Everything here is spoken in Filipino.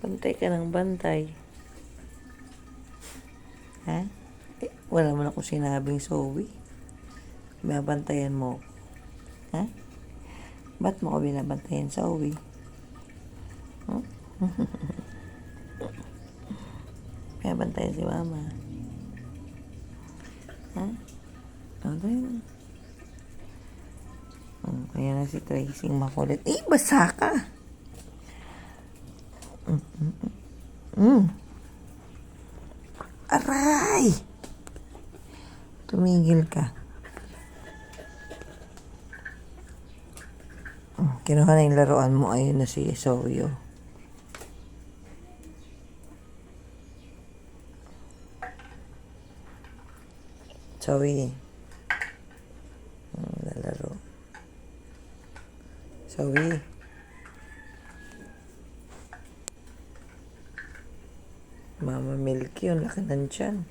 Bantay ka ng bantay. Ha? Wala mo na akong sinabing Zoe. Binabantayan mo. Ha? Ba't mo ko binabantayan, Zoe? Huh? Binabantayan si mama. Ha? Okay na. Ayan na si Tracy, makulit. Basa ka! Aray! Tumigil ka. Kinuha na yung laruan mo. Ayun na si Zoe. Zoe. Lalaro. Zoe. Mama Milky, yung laki ng tiyan.